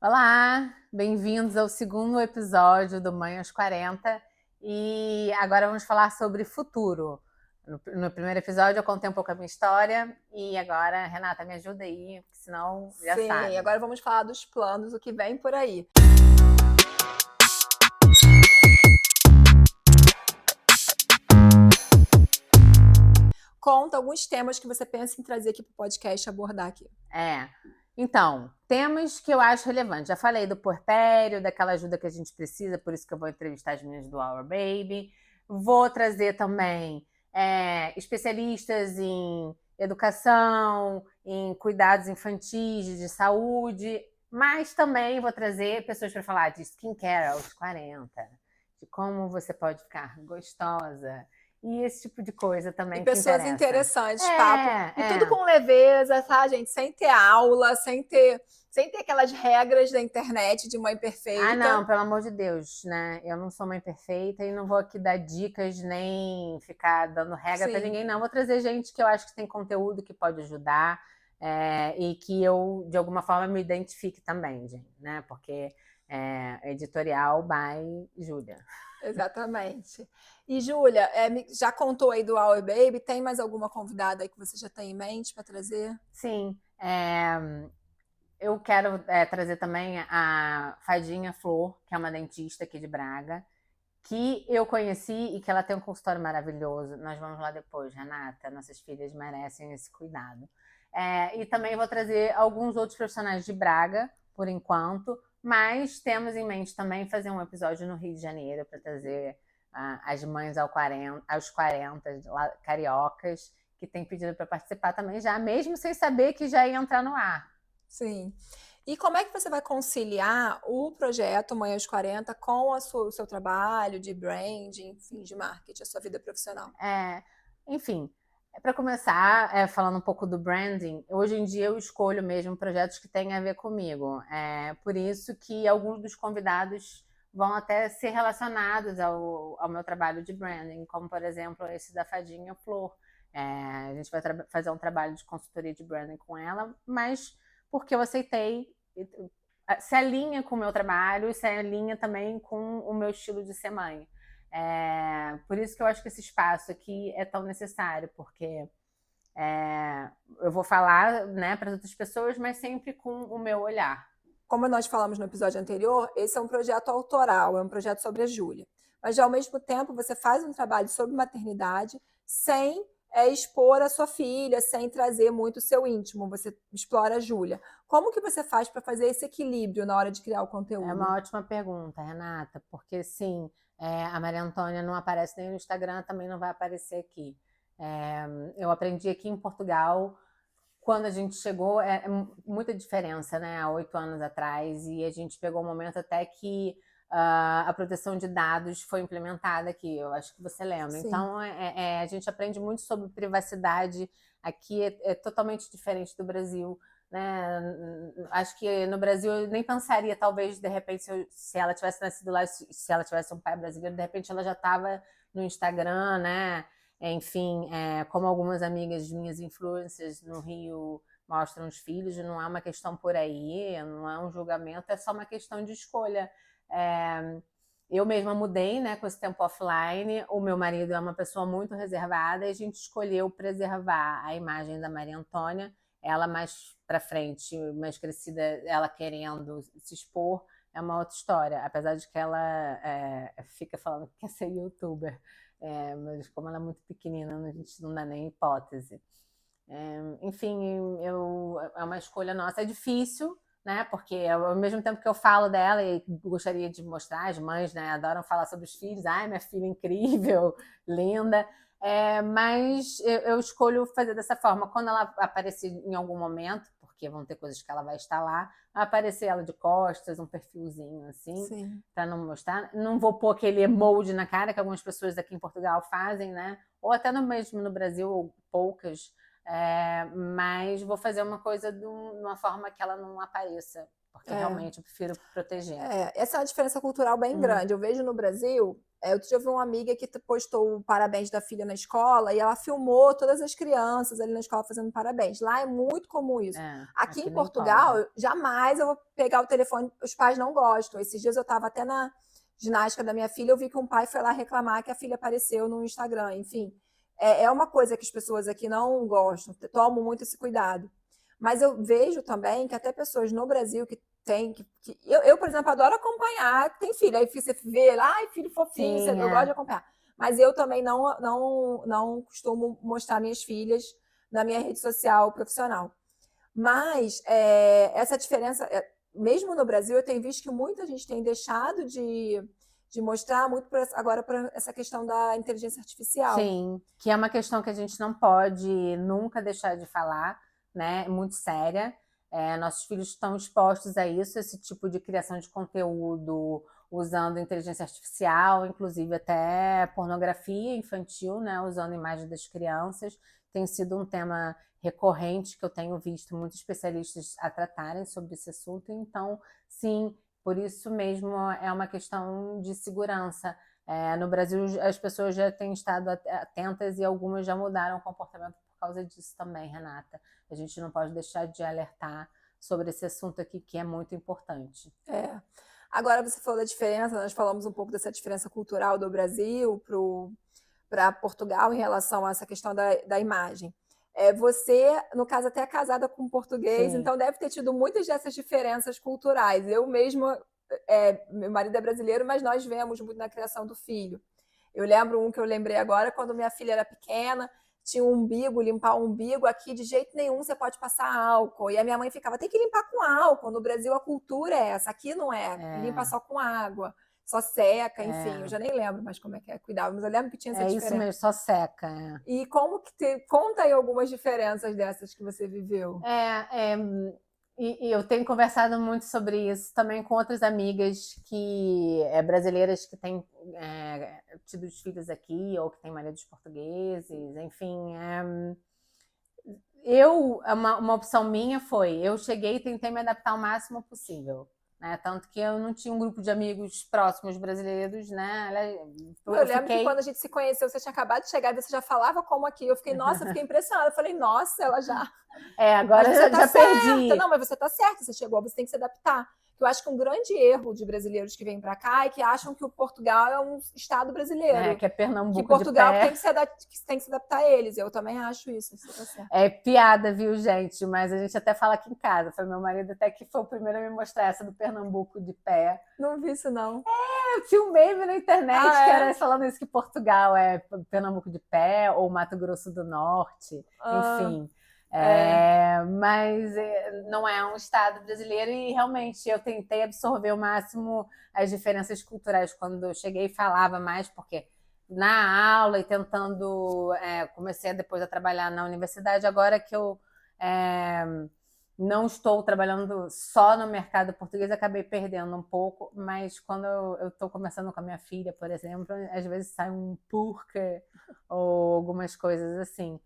Olá, bem-vindos ao segundo episódio do Mãe aos 40 e agora vamos falar sobre futuro. No primeiro episódio eu contei um pouco a minha história e agora, Renata, me ajuda aí, porque senão já Sim, sabe. agora vamos falar dos planos, o que vem por aí. Conta alguns temas que você pensa em trazer aqui para o podcast abordar aqui. Então, temas que eu acho relevantes. Já falei do puerpério, daquela ajuda que a gente precisa, por isso que eu vou entrevistar as meninas do Our Baby. Vou trazer também especialistas em educação, em cuidados infantis, de saúde, mas também vou trazer pessoas para falar de skincare aos 40, de como você pode ficar gostosa, e esse tipo de coisa E também que pessoas interessa. interessantes, papo. E tudo É. com leveza, tá, gente? Sem ter aula, sem ter aquelas regras da internet de mãe Ah, perfeita. não, pelo amor de Deus, né? Eu não sou mãe perfeita e não vou aqui dar dicas nem ficar dando regra pra Sim. ninguém, não. Vou trazer gente que eu acho que tem conteúdo que pode ajudar e que eu, de alguma forma, me identifique também, gente, né? Porque editorial by Júlia. Exatamente. E, Júlia, já contou aí do Our Baby? Tem mais alguma convidada aí que você já tem em mente para trazer? Sim, eu quero trazer também a Fadinha Flor, que é uma dentista aqui de Braga, que eu conheci e que ela tem um consultório maravilhoso. Nós vamos lá depois, Renata. Nossas filhas merecem esse cuidado. E também vou trazer alguns outros profissionais de Braga, por enquanto, mas temos em mente também fazer um episódio no Rio de Janeiro para trazer as mães aos 40 cariocas, que têm pedido para participar também já, mesmo sem saber que já ia entrar no ar. Sim. E como é que você vai conciliar o projeto Mãe aos 40 com o seu trabalho de branding, enfim, de marketing, a sua vida profissional? Enfim, para começar, falando um pouco do branding, hoje em dia eu escolho mesmo projetos que têm a ver comigo. Por isso que alguns dos convidados vão até ser relacionados ao meu trabalho de branding, como por exemplo esse da Fadinha Flor. A gente vai fazer um trabalho de consultoria de branding com ela, mas porque eu aceitei, se alinha com o meu trabalho e se alinha também com o meu estilo de ser mãe. Por isso que eu acho que esse espaço aqui é tão necessário, porque eu vou falar, né, para outras pessoas, mas sempre com o meu olhar. Como nós falamos no episódio anterior, esse é um projeto autoral, é um projeto sobre a Júlia. Mas, ao mesmo tempo, você faz um trabalho sobre maternidade sem expor a sua filha, sem trazer muito o seu íntimo. Você explora a Júlia. Como que você faz para fazer esse equilíbrio na hora de criar o É conteúdo? uma ótima pergunta, Renata, porque sim, a Maria Antônia não aparece nem no Instagram, também não vai aparecer aqui. É, eu aprendi aqui em Portugal, quando a gente chegou, muita diferença, né? Há 8 anos atrás, e a gente pegou um momento até que a proteção de dados foi implementada aqui, eu acho que você lembra. Sim. Então, a gente aprende muito sobre privacidade aqui, é totalmente diferente do Brasil. Né? Acho que no Brasil eu nem pensaria, talvez, de repente, se ela tivesse nascido lá, se ela tivesse um pai brasileiro, de repente ela já estava no Instagram, né? Enfim, como algumas amigas minhas influencers no Rio mostram os filhos, não é uma questão por aí, não é um julgamento, é só uma questão de escolha. É, eu mesma mudei, né, com esse tempo offline. O meu marido é uma pessoa muito reservada e a gente escolheu preservar a imagem da Maria Antônia. Ela mais para frente, mais crescida, ela querendo se expor, é uma outra história. Apesar de que ela fica falando que quer ser youtuber. Mas como ela é muito pequenina, a gente não dá nem hipótese. Enfim, é uma escolha nossa. É difícil, né? Porque ao mesmo tempo que eu falo dela e gostaria de mostrar, as mães, né, adoram falar sobre os filhos. Ai, minha filha é incrível, linda. Mas eu escolho fazer dessa forma. Quando ela aparecer em algum momento, porque vão ter coisas que ela vai estar lá, aparecer ela de costas, um perfilzinho assim, Sim. para não mostrar. Não vou pôr aquele emoji na cara que algumas pessoas aqui em Portugal fazem, né? Ou até mesmo no Brasil, poucas. Mas vou fazer uma coisa de uma forma que ela não apareça, porque É. realmente eu prefiro proteger. Essa é uma diferença cultural bem grande. Eu vejo no Brasil, Outro dia eu vi uma amiga que postou o parabéns da filha na escola e ela filmou todas as crianças ali na escola fazendo parabéns. Lá é muito comum isso. Aqui em nem Portugal, pode. jamais eu vou pegar o telefone, os pais não gostam. Esses dias eu estava até na ginástica da minha filha, eu vi que um pai foi lá reclamar que a filha apareceu no Instagram. Enfim, é uma coisa que as pessoas aqui não gostam, tomam muito esse cuidado. Mas eu vejo também que até pessoas no Brasil que tem eu, por exemplo, adoro acompanhar, tem filho, aí você vê lá, ai, filho fofinho, Sim, eu gosto de acompanhar. Mas eu também não costumo mostrar minhas filhas na minha rede social profissional. Mas essa diferença, mesmo no Brasil, eu tenho visto que muita gente tem deixado de mostrar muito agora para essa questão da inteligência artificial. Sim, que é uma questão que a gente não pode nunca deixar de falar, né? Muito séria. Nossos filhos estão expostos a isso, esse tipo de criação de conteúdo usando inteligência artificial, inclusive até pornografia infantil, né? Usando imagens das crianças. Tem sido um tema recorrente que eu tenho visto muitos especialistas a tratarem sobre esse assunto. Então, sim, por isso mesmo é uma questão de segurança. No Brasil, as pessoas já têm estado atentas e algumas já mudaram o comportamento por causa disso também, Renata. A gente não pode deixar de alertar sobre esse assunto aqui, que é muito importante. Agora, você falou da diferença, nós falamos um pouco dessa diferença cultural do Brasil para Portugal em relação a essa questão da imagem. Você, no caso, até é casada com um português, Sim. Então deve ter tido muitas dessas diferenças culturais. Eu mesma, meu marido é brasileiro, mas nós vemos muito na criação do filho. Eu lembro um que eu lembrei agora, quando minha filha era pequena, tinha um umbigo, limpar o umbigo, aqui de jeito nenhum você pode passar álcool. E a minha mãe ficava, tem que limpar com álcool. No Brasil a cultura é essa, aqui não é. Limpa só com água, só seca, enfim. Eu já nem lembro mais como é que cuidava, mas eu lembro que tinha essa diferença. É isso mesmo, só seca. E como que conta aí algumas diferenças dessas que você viveu. E eu tenho conversado muito sobre isso também com outras amigas brasileiras que têm tido os filhos aqui ou que têm maridos portugueses, enfim. Uma opção minha foi, eu cheguei e tentei me adaptar o máximo possível. Né? Tanto que eu não tinha um grupo de amigos próximos brasileiros, né? Eu lembro que quando a gente se conheceu, você tinha acabado de chegar e você já falava como aqui. Eu fiquei impressionada. Eu falei, nossa, ela já... agora eu já perdi. Não, mas você tá certa, você chegou, você tem que se adaptar. Eu acho que um grande erro de brasileiros que vêm para cá é que acham que o Portugal é um estado brasileiro. Que é Pernambuco que Portugal de pé. tem que se adaptar a eles. Eu também acho isso. Você tá certo. É piada, viu, gente? Mas a gente até fala aqui em casa. Foi meu marido até que foi o primeiro a me mostrar essa do Pernambuco de pé. Não vi isso, não. Eu tinha um meme na internet que era falando isso, que Portugal é Pernambuco de pé ou Mato Grosso do Norte. Enfim. Mas não é um estado brasileiro e realmente eu tentei absorver o máximo as diferenças culturais quando eu cheguei e falava mais, porque na aula e tentando comecei depois a trabalhar na universidade, agora que eu não estou trabalhando só no mercado português, acabei perdendo um pouco, mas quando eu estou conversando com a minha filha, por exemplo, às vezes sai um porque ou algumas coisas assim.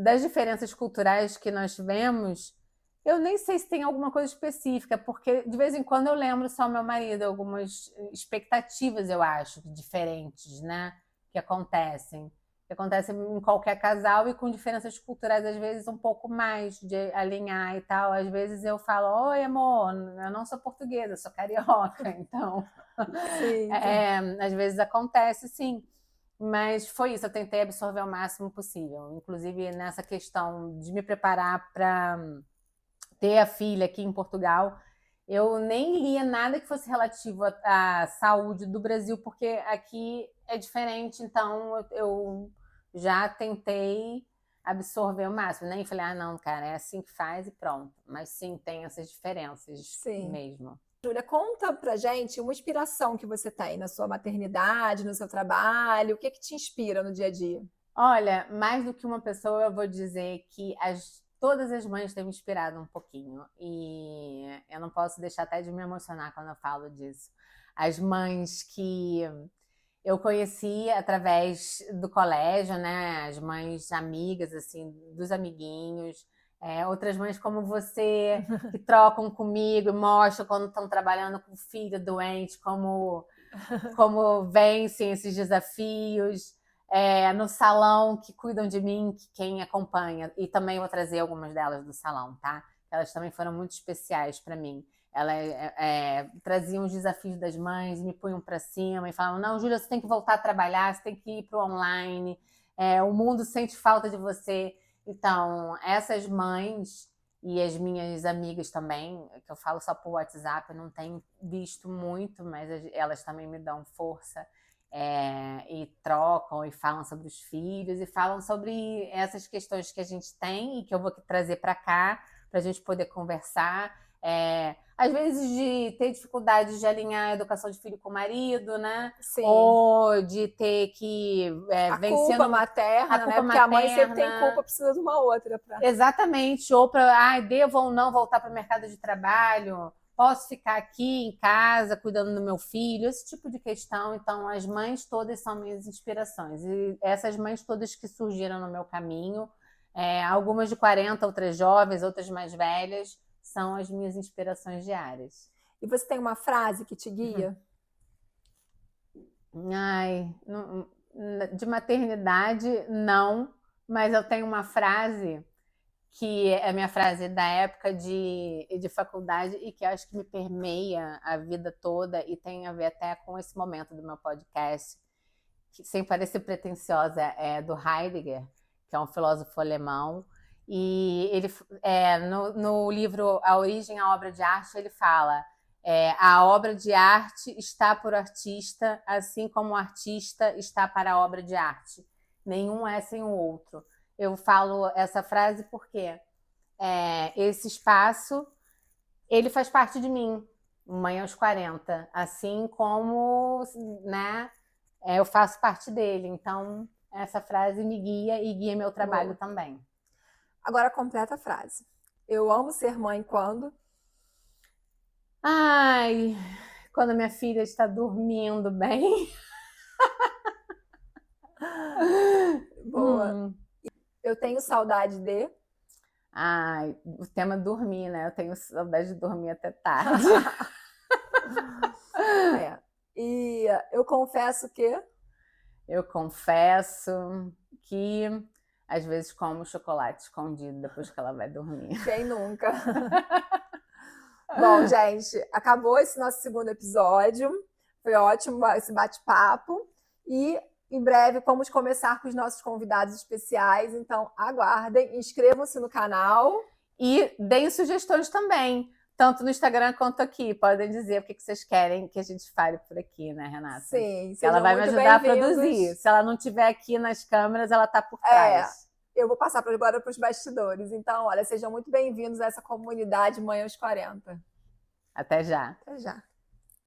Das diferenças culturais que nós tivemos, eu nem sei se tem alguma coisa específica, porque de vez em quando eu lembro só meu marido, algumas expectativas, eu acho, diferentes, né? Que acontecem em qualquer casal e com diferenças culturais, às vezes, um pouco mais de alinhar e tal. Às vezes eu falo, oi, amor, eu não sou portuguesa, sou carioca, então... Sim. Às vezes acontece, sim. Mas foi isso, eu tentei absorver o máximo possível. Inclusive, nessa questão de me preparar para ter a filha aqui em Portugal, eu nem lia nada que fosse relativo à saúde do Brasil, porque aqui é diferente, então eu já tentei absorver o máximo. Nem falei, não, cara, é assim que faz e pronto. Mas sim, tem essas diferenças mesmo. Júlia, conta pra gente uma inspiração que você tem na sua maternidade, no seu trabalho, o que te inspira no dia a dia? Olha, mais do que uma pessoa, eu vou dizer que todas as mães têm me inspirado um pouquinho. E eu não posso deixar até de me emocionar quando eu falo disso. As mães que eu conheci através do colégio, né? As mães amigas, assim, dos amiguinhos. Outras mães como você, que trocam comigo e mostram quando estão trabalhando com o filho doente, como como vencem esses desafios. No salão, que cuidam de mim, que quem acompanha. E também vou trazer algumas delas do salão, tá? Elas também foram muito especiais para mim. Elas traziam os desafios das mães, me punham para cima e falavam: não, Júlia, você tem que voltar a trabalhar, você tem que ir para o online, o mundo sente falta de você. Então, essas mães e as minhas amigas também, que eu falo só por WhatsApp, eu não tenho visto muito, mas elas também me dão força. E trocam e falam sobre os filhos e falam sobre essas questões que a gente tem e que eu vou trazer para cá para a gente poder conversar. Às vezes de ter dificuldade de alinhar a educação de filho com o marido, né? Sim. Ou de ter que vencendo culpa materna, a culpa né? Porque materna. A mãe sempre tem culpa, precisa de uma outra. Exatamente. Ou para, devo ou não voltar para o mercado de trabalho? Posso ficar aqui em casa cuidando do meu filho? Esse tipo de questão. Então, as mães todas são minhas inspirações. E essas mães todas que surgiram no meu caminho, algumas de 40, outras jovens, outras mais velhas, são as minhas inspirações diárias. E você tem uma frase que te guia? De maternidade, não. Mas eu tenho uma frase que é a minha frase da época de faculdade e que acho que me permeia a vida toda e tem a ver até com esse momento do meu podcast, que, sem parecer pretensiosa, é do Heidegger, que é um filósofo alemão, e ele no livro A Origem à Obra de Arte, ele fala: a obra de arte está para o artista, assim como o artista está para a obra de arte. Nenhum é sem o outro. Eu falo essa frase porque esse espaço, ele faz parte de mim, Mãe aos 40, assim como, né, eu faço parte dele. Então, essa frase me guia e guia meu trabalho também. Agora, completa a frase. Eu amo ser mãe quando? Quando minha filha está dormindo bem. Boa. Eu tenho saudade de? O tema dormir, né? Eu tenho saudade de dormir até tarde. E eu confesso que? Eu confesso que às vezes como chocolate escondido depois que ela vai dormir. Quem nunca? Bom, gente, acabou esse nosso segundo episódio. Foi ótimo esse bate-papo. E em breve vamos começar com os nossos convidados especiais. Então, aguardem, inscrevam-se no canal. E deem sugestões também, tanto no Instagram quanto aqui. Podem dizer o que vocês querem que a gente fale por aqui, né, Renata? Sim, ela vai me ajudar a produzir. Se ela não estiver aqui nas câmeras, ela está por trás. Eu vou passar agora para os bastidores. Então, olha, sejam muito bem-vindos a essa comunidade Mãe aos 40. Até já. Até já.